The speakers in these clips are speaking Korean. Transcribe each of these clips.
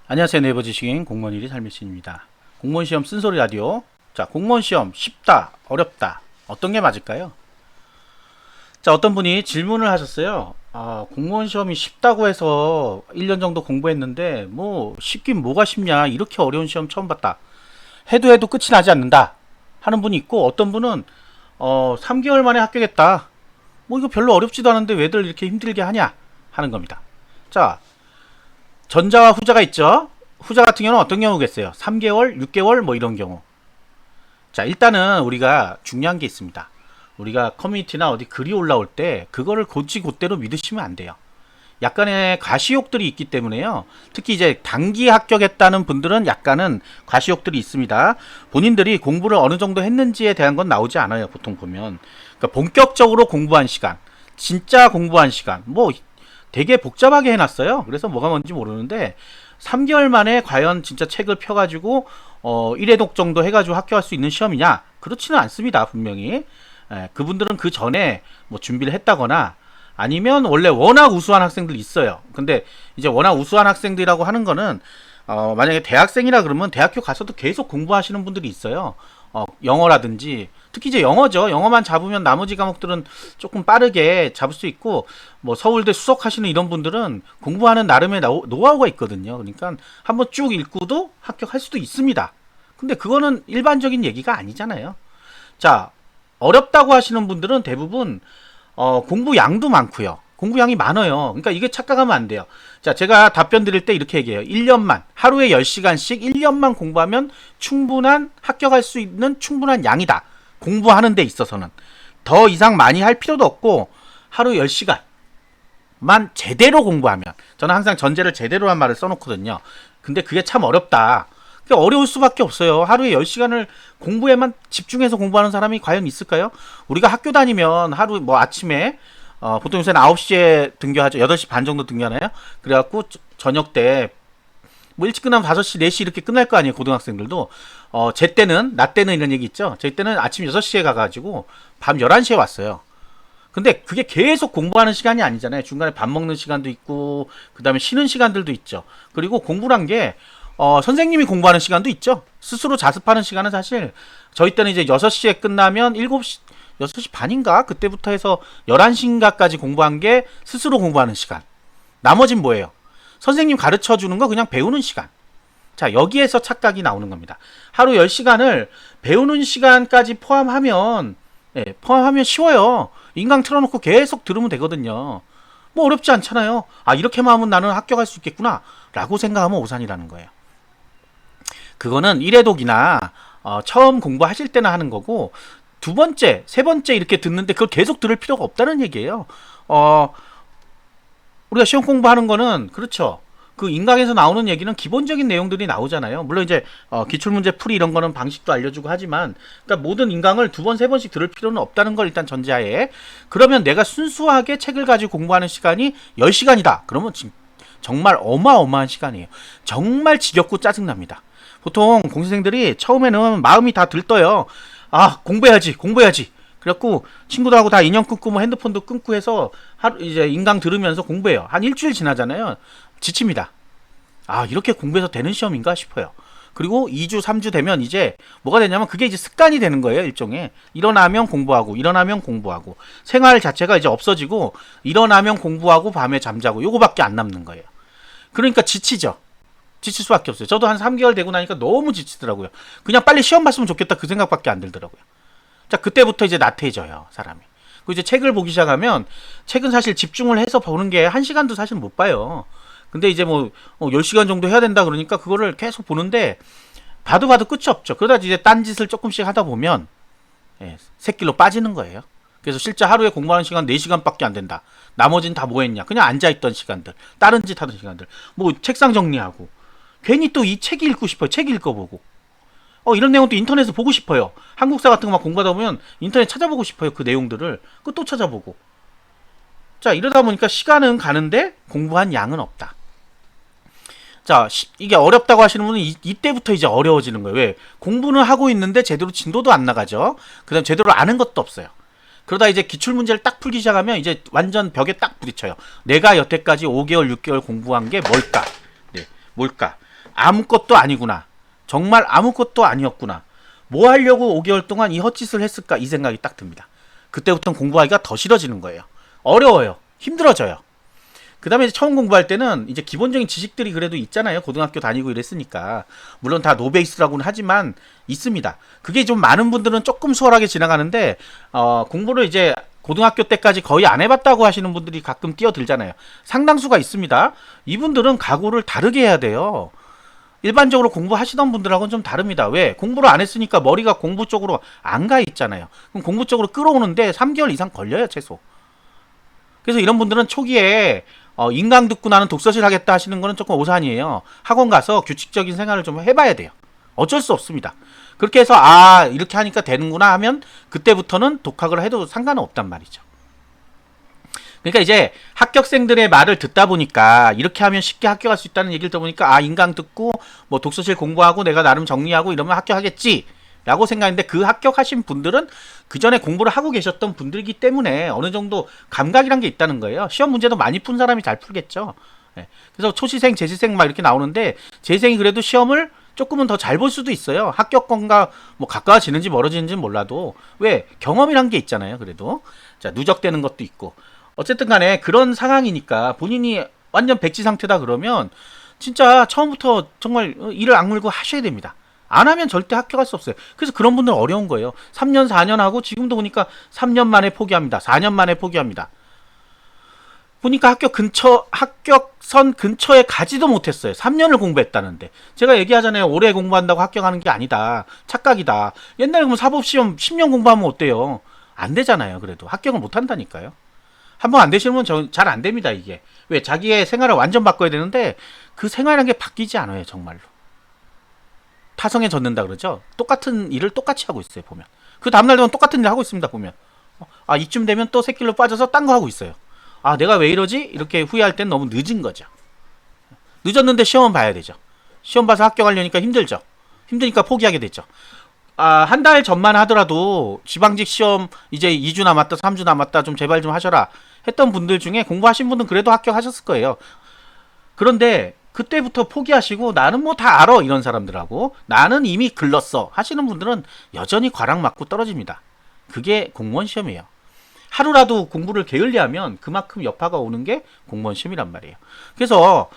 안녕하세요. 네이버 지식인 공무원 1위 삶의신입니다. 공무원 시험 쓴소리 라디오. 자, 공무원 시험 쉽다, 어렵다. 어떤 게 맞을까요? 자, 어떤 분이 질문을 하셨어요. 공무원 시험이 쉽다고 해서 1년 정도 공부했는데 뭐 쉽긴 뭐가 쉽냐. 이렇게 어려운 시험 처음 봤다. 해도 끝이 나지 않는다. 하는 분이 있고 어떤 분은 3개월 만에 합격했다. 뭐 이거 별로 어렵지도 않은데 왜들 이렇게 힘들게 하냐 하는 겁니다. 자, 전자와 후자가 있죠. 후자 같은 경우는 어떤 경우겠어요? 3개월, 6개월 뭐 이런 경우. 자, 일단은 우리가 중요한 게 있습니다. 우리가 커뮤니티나 어디 글이 올라올 때 그거를 곧대로 믿으시면 안 돼요. 약간의 과시욕들이 있기 때문에요. 특히 이제 단기 합격했다는 분들은 약간은 과시욕들이 있습니다. 본인들이 공부를 어느 정도 했는지에 대한 건 나오지 않아요. 보통 보면. 그러니까 본격적으로 공부한 시간, 진짜 공부한 시간, 뭐 되게 복잡하게 해놨어요. 그래서 뭐가 뭔지 모르는데 3개월 만에 과연 진짜 책을 펴가지고 1회독 정도 해가지고 합격할 수 있는 시험이냐? 그렇지는 않습니다. 분명히. 그분들은 그 전에 뭐 준비를 했다거나 아니면 원래 워낙 우수한 학생들 있어요. 근데 이제 워낙 우수한 학생들이라고 하는 거는 만약에 대학생이라 그러면 대학교 가서도 계속 공부하시는 분들이 있어요. 영어라든지 특히 이제 영어죠. 영어만 잡으면 나머지 과목들은 조금 빠르게 잡을 수 있고 뭐 서울대 수석하시는 이런 분들은 공부하는 나름의 노하우가 있거든요. 그러니까 한번 쭉 읽고도 합격할 수도 있습니다. 근데 그거는 일반적인 얘기가 아니잖아요. 자, 어렵다고 하시는 분들은 대부분 공부 양도 많고요. 공부량이 많아요. 그러니까 이게 착각하면 안 돼요. 자, 제가 답변 드릴 때 이렇게 얘기해요. 1년만, 하루에 10시간씩 1년만 공부하면 충분한, 합격할 수 있는 충분한 양이다. 공부하는 데 있어서는. 더 이상 많이 할 필요도 없고, 하루 10시간만 제대로 공부하면. 저는 항상 전제를 제대로란 말을 써놓거든요. 근데 그게 참 어렵다. 어려울 수밖에 없어요. 하루에 10시간을 공부에만 집중해서 공부하는 사람이 과연 있을까요? 우리가 학교 다니면 하루 뭐 아침에 보통 요새는 9시에 등교하죠. 8시 반 정도 등교하나요? 그래갖고 저녁 때 뭐 일찍 끝나면 5시, 4시 이렇게 끝날 거 아니에요. 고등학생들도. 나 때는 이런 얘기 있죠. 저희 때는 아침 6시에 가가지고 밤 11시에 왔어요. 근데 그게 계속 공부하는 시간이 아니잖아요. 중간에 밥 먹는 시간도 있고 그 다음에 쉬는 시간들도 있죠. 그리고 공부란 게 선생님이 공부하는 시간도 있죠. 스스로 자습하는 시간은 사실 저희 때는 이제 6시에 끝나면 7시 6시 반인가? 그때부터 해서 11시인가까지 공부한 게 스스로 공부하는 시간. 나머진 뭐예요? 선생님 가르쳐 주는 거 그냥 배우는 시간. 자, 여기에서 착각이 나오는 겁니다. 하루 10시간을 배우는 시간까지 포함하면 쉬워요. 인강 틀어놓고 계속 들으면 되거든요. 뭐 어렵지 않잖아요. 이렇게만 하면 나는 합격할 수 있겠구나 라고 생각하면 오산이라는 거예요. 그거는 1회독이나 처음 공부하실 때나 하는 거고 두 번째, 세 번째 이렇게 듣는데 그걸 계속 들을 필요가 없다는 얘기예요. 우리가 시험 공부하는 거는 그렇죠. 그 인강에서 나오는 얘기는 기본적인 내용들이 나오잖아요. 물론 이제 기출문제 풀이 이런 거는 방식도 알려주고 하지만 그러니까 모든 인강을 두 번, 세 번씩 들을 필요는 없다는 걸 일단 전제하에 그러면 내가 순수하게 책을 가지고 공부하는 시간이 10시간이다. 그러면 정말 어마어마한 시간이에요. 정말 지겹고 짜증납니다. 보통 공시생들이 처음에는 마음이 다 들떠요. 공부해야지. 그래갖고 친구들하고 다 인연 끊고 뭐 핸드폰도 끊고 해서 이제 인강 들으면서 공부해요. 한 일주일 지나잖아요. 지칩니다. 이렇게 공부해서 되는 시험인가 싶어요. 그리고 2주, 3주 되면 이제 뭐가 되냐면 그게 이제 습관이 되는 거예요. 일종의. 일어나면 공부하고 생활 자체가 이제 없어지고 일어나면 공부하고 밤에 잠자고 요거밖에 안 남는 거예요. 그러니까 지치죠. 지칠 수밖에 없어요. 저도 한 3개월 되고 나니까 너무 지치더라고요. 그냥 빨리 시험 봤으면 좋겠다 그 생각밖에 안 들더라고요. 자, 그때부터 이제 나태해져요, 사람이. 그리고 이제 책을 보기 시작하면 책은 사실 집중을 해서 보는 게 1시간도 사실 못 봐요. 근데 이제 뭐 10시간 정도 해야 된다 그러니까 그거를 계속 보는데 봐도 끝이 없죠. 그러다 이제 딴짓을 조금씩 하다 보면 새길로 빠지는 거예요. 그래서 실제 하루에 공부하는 시간 4시간밖에 안 된다. 나머지는 다 뭐 했냐? 그냥 앉아있던 시간들, 다른 짓 하던 시간들, 뭐 책상 정리하고 괜히 또 이 책이 읽고 싶어요. 책 읽어보고 이런 내용도 인터넷에서 보고 싶어요. 한국사 같은 거 막 공부하다 보면 인터넷 찾아보고 싶어요. 그 내용들을 또 찾아보고. 자, 이러다 보니까 시간은 가는데 공부한 양은 없다. 자, 이게 어렵다고 하시는 분은 이때부터 이제 어려워지는 거예요. 왜? 공부는 하고 있는데 제대로 진도도 안 나가죠. 그 다음 제대로 아는 것도 없어요. 그러다 이제 기출문제를 딱 풀기 시작하면 이제 완전 벽에 딱 부딪혀요. 내가 여태까지 5개월, 6개월 공부한 게 뭘까? 뭘까? 아무것도 아니구나. 정말 아무것도 아니었구나. 뭐 하려고 5개월 동안 이 헛짓을 했을까 이 생각이 딱 듭니다. 그때부터는 공부하기가 더 싫어지는 거예요. 어려워요. 힘들어져요. 그 다음에 처음 공부할 때는 이제 기본적인 지식들이 그래도 있잖아요. 고등학교 다니고 이랬으니까. 물론 다 노베이스라고는 하지만 있습니다. 그게 좀 많은 분들은 조금 수월하게 지나가는데 공부를 이제 고등학교 때까지 거의 안 해봤다고 하시는 분들이 가끔 뛰어들잖아요. 상당수가 있습니다. 이분들은 각오를 다르게 해야 돼요. 일반적으로 공부하시던 분들하고는 좀 다릅니다. 왜? 공부를 안 했으니까 머리가 공부 쪽으로 안 가 있잖아요. 그럼 공부 쪽으로 끌어오는데 3개월 이상 걸려요, 최소. 그래서 이런 분들은 초기에 인강 듣고 나는 독서실 하겠다 하시는 거는 조금 오산이에요. 학원 가서 규칙적인 생활을 좀 해봐야 돼요. 어쩔 수 없습니다. 그렇게 해서 이렇게 하니까 되는구나 하면 그때부터는 독학을 해도 상관은 없단 말이죠. 그러니까 이제 합격생들의 말을 듣다 보니까 이렇게 하면 쉽게 합격할 수 있다는 얘기를 들어보니까 인강 듣고 뭐 독서실 공부하고 내가 나름 정리하고 이러면 합격하겠지 라고 생각했는데 그 합격하신 분들은 그 전에 공부를 하고 계셨던 분들이기 때문에 어느 정도 감각이란 게 있다는 거예요. 시험 문제도 많이 푼 사람이 잘 풀겠죠. 그래서 초시생, 재시생 막 이렇게 나오는데 재시생이 그래도 시험을 조금은 더 잘 볼 수도 있어요. 합격권과 뭐 가까워지는지 멀어지는지 몰라도 왜 경험이란 게 있잖아요. 그래도 자 누적되는 것도 있고 어쨌든 간에 그런 상황이니까 본인이 완전 백지 상태다 그러면 진짜 처음부터 정말 이를 악물고 하셔야 됩니다. 안 하면 절대 합격할 수 없어요. 그래서 그런 분들 어려운 거예요. 3년 4년 하고 지금도 보니까 3년 만에 포기합니다. 4년 만에 포기합니다. 보니까 합격선 근처에 가지도 못했어요. 3년을 공부했다는데. 제가 얘기하잖아요. 오래 공부한다고 합격하는 게 아니다. 착각이다. 옛날에 그러면 사법시험 10년 공부하면 어때요? 안 되잖아요. 그래도 합격을 못 한다니까요. 한번 안 되시는 분 잘 안 됩니다. 이게. 왜? 자기의 생활을 완전 바꿔야 되는데 그 생활이라는 게 바뀌지 않아요. 정말로. 타성에 젖는다 그러죠. 똑같은 일을 똑같이 하고 있어요. 보면. 그 다음날 되면 똑같은 일을 하고 있습니다. 보면. 이쯤 되면 또 새길로 빠져서 딴 거 하고 있어요. 내가 왜 이러지? 이렇게 후회할 땐 너무 늦은 거죠. 늦었는데 시험은 봐야 되죠. 시험 봐서 합격하려니까 힘들죠. 힘드니까 포기하게 됐죠. 한 달 전만 하더라도 지방직 시험 이제 2주 남았다, 3주 남았다, 좀 제발 좀 하셔라 했던 분들 중에 공부하신 분은 그래도 합격하셨을 거예요. 그런데 그때부터 포기하시고 나는 뭐 다 알아 이런 사람들하고 나는 이미 글렀어 하시는 분들은 여전히 과락 맞고 떨어집니다. 그게 공무원 시험이에요. 하루라도 공부를 게을리하면 그만큼 여파가 오는 게 공무원 시험이란 말이에요. 그래서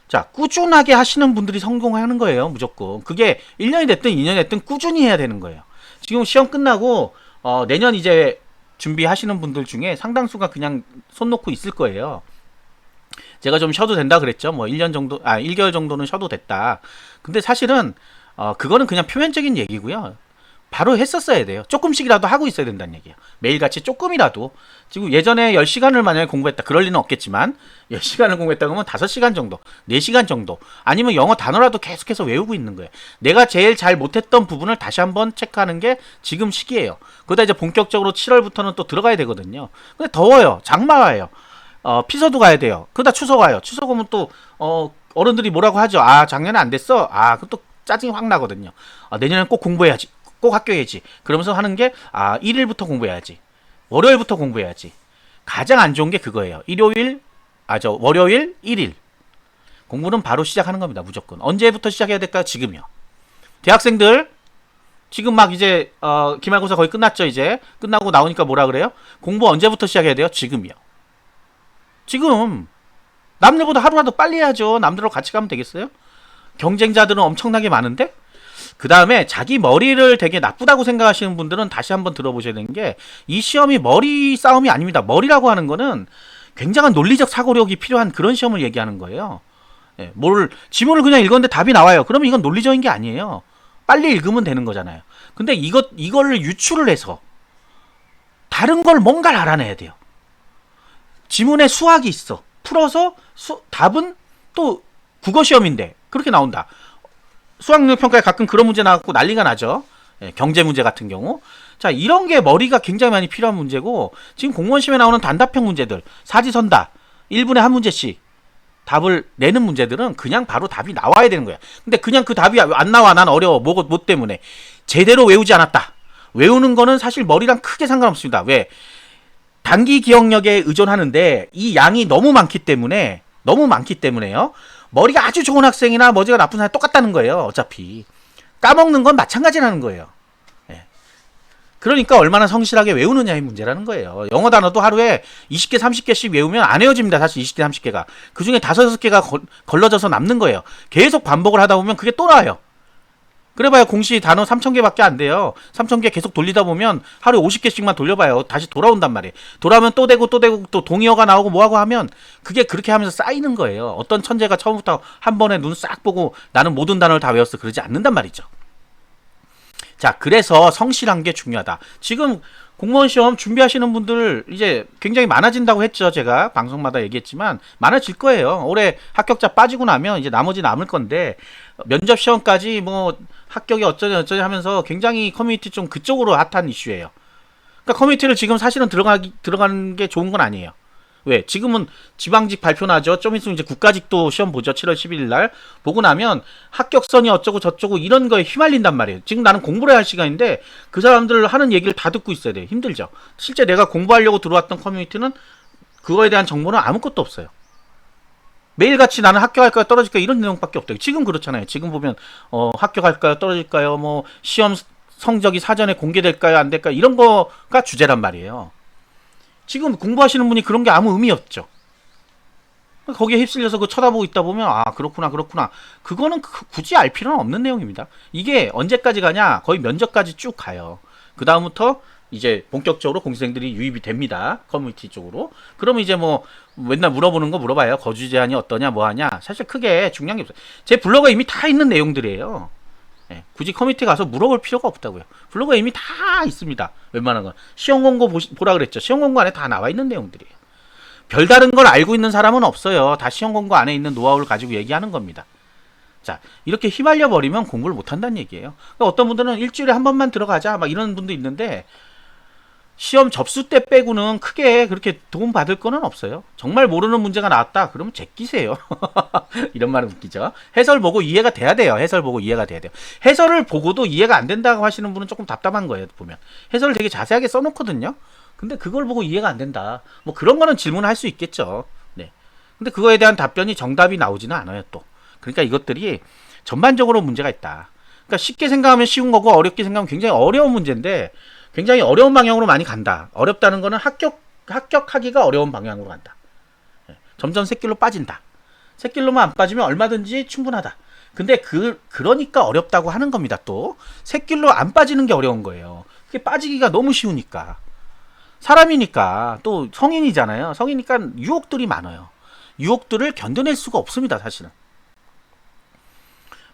자 꾸준하게 하시는 분들이 성공하는 거예요. 무조건. 그게 1년이 됐든 2년이 됐든 꾸준히 해야 되는 거예요. 지금 시험 끝나고 내년 이제 준비하시는 분들 중에 상당수가 그냥 손 놓고 있을 거예요. 제가 좀 쉬어도 된다 그랬죠. 뭐 1년 정도 1개월 정도는 쉬어도 됐다. 근데 사실은 그거는 그냥 표면적인 얘기고요. 바로 했었어야 돼요. 조금씩이라도 하고 있어야 된다는 얘기예요. 매일같이 조금이라도. 지금 예전에 10시간을 만약에 공부했다. 그럴 리는 없겠지만 10시간을 공부했다 그러면 5시간 정도, 4시간 정도 아니면 영어 단어라도 계속해서 외우고 있는 거예요. 내가 제일 잘 못했던 부분을 다시 한번 체크하는 게 지금 시기예요. 그러다 이제 본격적으로 7월부터는 또 들어가야 되거든요. 근데 더워요. 장마 와요. 피서도 가야 돼요. 그러다 추석 와요. 추석 오면 또 어른들이 뭐라고 하죠. 작년에 안 됐어. 그것도 짜증이 확 나거든요. 내년엔 꼭 공부해야지. 꼭 합격해야지. 그러면서 하는 게 1일부터 공부해야지. 월요일부터 공부해야지. 가장 안 좋은 게 그거예요. 월요일 1일. 공부는 바로 시작하는 겁니다. 무조건. 언제부터 시작해야 될까요? 지금이요. 대학생들 지금 막 이제 기말고사 거의 끝났죠. 이제 끝나고 나오니까 뭐라 그래요? 공부 언제부터 시작해야 돼요? 지금이요. 지금 남들보다 하루라도 빨리 해야죠. 남들하고 같이 가면 되겠어요? 경쟁자들은 엄청나게 많은데 그 다음에 자기 머리를 되게 나쁘다고 생각하시는 분들은 다시 한번 들어보셔야 되는 게 이 시험이 머리 싸움이 아닙니다. 머리라고 하는 거는 굉장한 논리적 사고력이 필요한 그런 시험을 얘기하는 거예요. 지문을 그냥 읽었는데 답이 나와요. 그러면 이건 논리적인 게 아니에요. 빨리 읽으면 되는 거잖아요. 근데 이거를 유출을 해서 다른 걸 뭔가를 알아내야 돼요. 지문에 수학이 있어. 풀어서 답은 또 국어 시험인데 그렇게 나온다. 수학능력 평가에 가끔 그런 문제 나갖고 난리가 나죠. 경제 문제 같은 경우. 자, 이런 게 머리가 굉장히 많이 필요한 문제고 지금 공무원 시험에 나오는 단답형 문제들, 사지선다, 1분에 한 문제씩 답을 내는 문제들은 그냥 바로 답이 나와야 되는 거야. 근데 그냥 그 답이 안 나와. 난 어려워. 뭐 때문에. 제대로 외우지 않았다. 외우는 거는 사실 머리랑 크게 상관없습니다. 왜? 단기 기억력에 의존하는데 이 양이 너무 많기 때문에요. 머리가 아주 좋은 학생이나 머리가 나쁜 사람이 똑같다는 거예요. 어차피 까먹는 건 마찬가지라는 거예요. 예. 그러니까 얼마나 성실하게 외우느냐의 문제라는 거예요. 영어 단어도 하루에 20개, 30개씩 외우면 안 외워집니다. 사실 20개, 30개가. 그 중에 5, 6개가 걸러져서 남는 거예요. 계속 반복을 하다 보면 그게 또 나와요. 그래봐야 공시 단어 3,000개밖에 안 돼요. 3,000개 계속 돌리다 보면 하루에 50개씩만 돌려봐요. 다시 돌아온단 말이에요. 돌아오면 또 되고 또 되고 또 동의어가 나오고 뭐하고 하면 그게 그렇게 하면서 쌓이는 거예요. 어떤 천재가 처음부터 한 번에 눈 싹 보고 나는 모든 단어를 다 외웠어. 그러지 않는단 말이죠. 자, 그래서 성실한 게 중요하다. 지금 공무원 시험 준비하시는 분들 이제 굉장히 많아진다고 했죠. 제가 방송마다 얘기했지만 많아질 거예요. 올해 합격자 빠지고 나면 이제 나머지 남을 건데 면접 시험까지 뭐 합격이 어쩌니 하면서 굉장히 커뮤니티 좀 그쪽으로 핫한 이슈예요. 그러니까 커뮤니티를 지금 사실은 들어가는 게 좋은 건 아니에요. 왜? 지금은 지방직 발표 나죠. 좀 있으면 이제 국가직도 시험 보죠. 7월 11일 날. 보고 나면 합격선이 어쩌고 저쩌고 이런 거에 휘말린단 말이에요. 지금 나는 공부를 해야 할 시간인데 그 사람들 하는 얘기를 다 듣고 있어야 돼요. 힘들죠. 실제 내가 공부하려고 들어왔던 커뮤니티는 그거에 대한 정보는 아무것도 없어요. 매일같이 나는 합격할까요 떨어질까요 이런 내용밖에 없대요. 지금 그렇잖아요. 지금 보면 합격할까요 떨어질까요 뭐 시험 성적이 사전에 공개될까요 안 될까요 이런 거가 주제란 말이에요. 지금 공부하시는 분이 그런 게 아무 의미 없죠. 거기에 휩쓸려서 그 쳐다보고 있다 보면 아 그렇구나 그거는 굳이 알 필요는 없는 내용입니다. 이게 언제까지 가냐 거의 면접까지 쭉 가요. 그 다음부터 이제 본격적으로 공시생들이 유입이 됩니다. 커뮤니티 쪽으로. 그러면 이제 뭐 맨날 물어보는 거 물어봐요. 거주 제한이 어떠냐 뭐 하냐. 사실 크게 중요한 게 없어요. 제 블로그에 이미 다 있는 내용들이에요. 예, 굳이 커뮤니티 가서 물어볼 필요가 없다고요. 블로그에 이미 다 있습니다. 웬만한 건. 시험 공고 보라 그랬죠. 시험 공고 안에 다 나와 있는 내용들이에요. 별다른 걸 알고 있는 사람은 없어요. 다 시험 공고 안에 있는 노하우를 가지고 얘기하는 겁니다. 자, 이렇게 휘말려 버리면 공부를 못 한다는 얘기예요. 그러니까 어떤 분들은 일주일에 한 번만 들어가자 막 이런 분도 있는데 시험 접수 때 빼고는 크게 그렇게 도움 받을 거는 없어요. 정말 모르는 문제가 나왔다 그러면 제끼세요. 이런 말은 웃기죠. 해설 보고 이해가 돼야 돼요. 해설 보고 이해가 돼야 돼요. 해설을 보고도 이해가 안 된다고 하시는 분은 조금 답답한 거예요. 보면 해설을 되게 자세하게 써놓거든요. 근데 그걸 보고 이해가 안 된다. 뭐 그런 거는 질문할 수 있겠죠. 네. 근데 그거에 대한 답변이 정답이 나오지는 않아요. 또 그러니까 이것들이 전반적으로 문제가 있다. 그러니까 쉽게 생각하면 쉬운 거고 어렵게 생각하면 굉장히 어려운 문제인데 굉장히 어려운 방향으로 많이 간다. 어렵다는 거는 합격하기가 어려운 방향으로 간다. 점점 샛길로 빠진다. 샛길로만 안 빠지면 얼마든지 충분하다. 근데 그러니까 어렵다고 하는 겁니다. 또 샛길로 안 빠지는 게 어려운 거예요. 그게 빠지기가 너무 쉬우니까. 사람이니까 또 성인이잖아요. 성이니까 유혹들이 많아요. 유혹들을 견뎌낼 수가 없습니다. 사실은.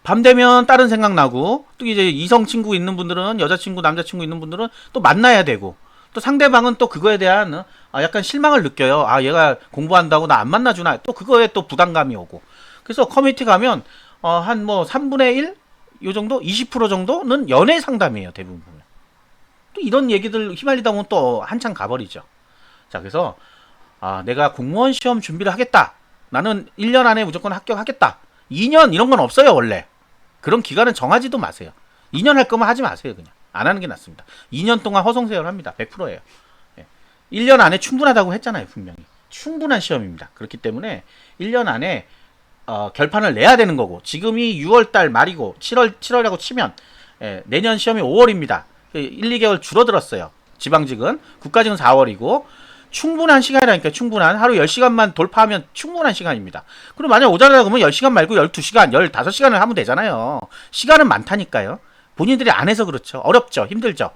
밤 되면 다른 생각 나고 또 이제 이성 친구 있는 분들은 여자친구 남자친구 있는 분들은 또 만나야 되고 또 상대방은 또 그거에 대한 약간 실망을 느껴요. 아 얘가 공부한다고 나 안 만나주나 또 그거에 또 부담감이 오고 그래서 커뮤니티 가면 한 뭐 3분의 1 요 정도 20% 정도는 연애 상담이에요. 대부분 보면 또 이런 얘기들 휘말리다 보면 또 한참 가버리죠. 자 그래서 내가 공무원 시험 준비를 하겠다. 나는 1년 안에 무조건 합격하겠다. 2년 이런 건 없어요. 원래 그런 기간은 정하지도 마세요. 2년 할 거면 하지 마세요. 그냥 안 하는 게 낫습니다. 2년 동안 허송세월합니다. 100%예요. 1년 안에 충분하다고 했잖아요. 분명히 충분한 시험입니다. 그렇기 때문에 1년 안에 결판을 내야 되는 거고 지금이 6월달 말이고 7월이라고 치면 내년 시험이 5월입니다. 1, 2개월 줄어들었어요. 지방직은 국가직은 4월이고 충분한 시간이라니까. 충분한 하루 10시간만 돌파하면 충분한 시간입니다. 그럼 만약 오자라고 그러면 10시간 말고 12시간 15시간을 하면 되잖아요. 시간은 많다니까요. 본인들이 안 해서 그렇죠. 어렵죠. 힘들죠.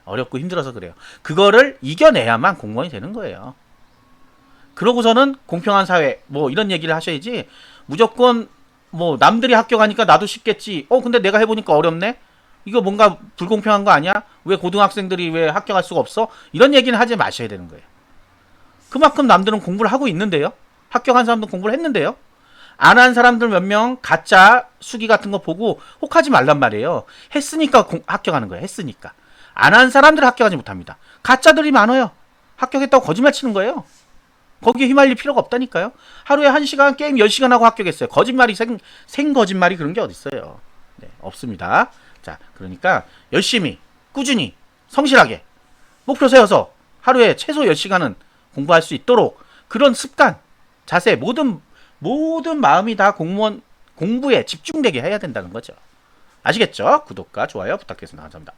어렵고 힘들어서 그래요. 그거를 이겨내야만 공무원이 되는 거예요. 그러고서는 공평한 사회 뭐 이런 얘기를 하셔야지 무조건 뭐 남들이 합격하니까 나도 쉽겠지. 근데 내가 해보니까 어렵네. 이거 뭔가 불공평한 거 아니야? 왜 고등학생들이 왜 합격할 수가 없어? 이런 얘기는 하지 마셔야 되는 거예요. 그만큼 남들은 공부를 하고 있는데요. 합격한 사람도 공부를 했는데요. 안 한 사람들 몇 명 가짜 수기 같은 거 보고 혹하지 말란 말이에요. 했으니까 합격하는 거예요. 했으니까. 안 한 사람들은 합격하지 못합니다. 가짜들이 많아요. 합격했다고 거짓말 치는 거예요. 거기에 휘말릴 필요가 없다니까요. 하루에 1시간 게임 10시간 하고 합격했어요. 거짓말이 생 거짓말이 그런 게 어딨어요. 네, 없습니다. 자, 그러니까 열심히 꾸준히 성실하게 목표 세워서 하루에 최소 10시간은 공부할 수 있도록 그런 습관, 자세, 모든 모든 마음이 다 공무원 공부에 집중되게 해야 된다는 거죠. 아시겠죠? 구독과 좋아요 부탁드리겠습니다. 감사합니다.